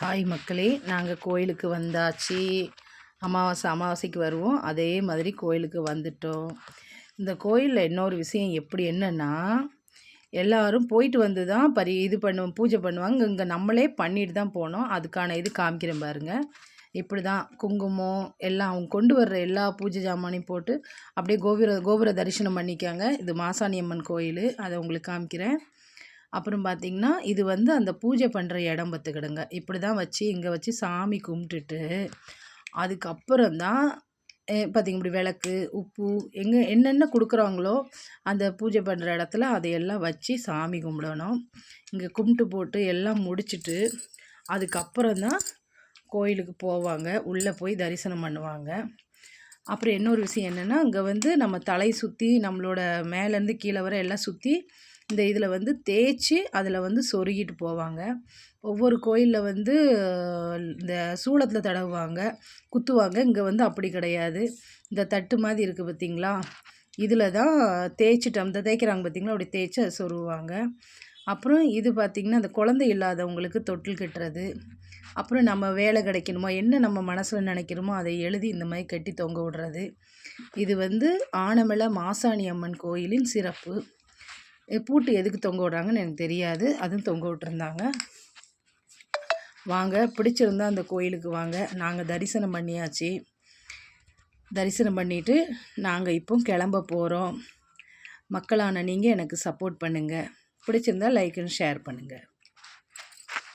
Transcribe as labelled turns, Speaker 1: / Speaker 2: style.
Speaker 1: Hi மக்களே, நாங்கள் கோயிலுக்கு வந்தாச்சு. அமாவாசைக்கு வருவோம். அதே மாதிரி கோயிலுக்கு வந்துட்டோம். இந்த கோயிலில் இன்னொரு விஷயம் என்னென்னா, எல்லோரும் போயிட்டு வந்து தான் பூஜை பண்ணுவாங்க. இங்கே நம்மளே பண்ணிட்டு தான் போனோம். அதுக்கான இது காமிக்கிறேன் பாருங்கள். இப்படி தான் குங்குமம் எல்லாம் அவங்க கொண்டு வர்ற எல்லா பூஜை ஜாமானையும் போட்டு அப்படியே கோபுர தரிசனம் பண்ணிக்காங்க. இது மாசாணி அம்மன் கோயில். அதை உங்களுக்கு காமிக்கிறேன். அப்புறம் பார்த்திங்கன்னா, இது வந்து அந்த பூஜை பண்ணுற இடம் பார்த்துக்கிடுங்க. இப்படி தான் வச்சு இங்கே வச்சு சாமி கும்பிட்டுட்டு அதுக்கப்புறம் தான் பார்த்திங்க இப்படி விளக்கு, உப்பு என்னென்ன கொடுக்குறாங்களோ அந்த பூஜை பண்ணுற இடத்துல அதையெல்லாம் வச்சு சாமி கும்பிடணும். இங்கே கும்பிட்டு போட்டு எல்லாம் முடிச்சுட்டு அதுக்கப்புறம் தான் கோயிலுக்கு போவாங்க. உள்ளே போய் தரிசனம் பண்ணுவாங்க. அப்புறம் இன்னொரு விஷயம் என்னென்னா, இங்கே வந்து நம்ம தலை சுற்றி நம்மளோட மேலேருந்து கீழே வர எல்லாம் சுற்றி இந்த இதில் வந்து தேய்ச்சி அதில் வந்து சொருகிட்டு போவாங்க. ஒவ்வொரு கோயிலில் வந்து இந்த சூளத்தில் தடவுவாங்க, குத்துவாங்க. இங்கே வந்து அப்படி கிடையாது. இந்த தட்டு மாதிரி இருக்குது பார்த்திங்களா, இதில் தான் தேய்ச்சிட்டு அந்த தேய்க்கிறாங்க பார்த்திங்களா, அப்படி தேய்ச்சி அதை சொருவாங்க. அப்புறம் இது பார்த்திங்கன்னா, அந்த குழந்தை இல்லாதவங்களுக்கு தொட்டில் கட்டுறது. அப்புறம் நம்ம வேலை கிடைக்கணுமோ, என்ன நம்ம மனசில் நினைக்கிறோமோ அதை எழுதி இந்த மாதிரி கட்டி தொங்க விடுறது. இது வந்து ஆனமலை மாசாணி அம்மன் கோயிலின் சிறப்பு. பூட்டு எதுக்கு தொங்க விட்றாங்கன்னு எனக்கு தெரியாது. அதுவும் தொங்க விட்டுருந்தாங்க. வாங்க, பிடிச்சிருந்தா அந்த கோயிலுக்கு வாங்க. நாங்கள் தரிசனம் பண்ணியாச்சு. தரிசனம் பண்ணிவிட்டு நாங்கள் இப்போ கிளம்ப போகிறோம். மக்களான நீங்கள் எனக்கு சப்போர்ட் பண்ணுங்கள். பிடிச்சிருந்தா லைக் அண்ட் ஷேர் பண்ணுங்கள்.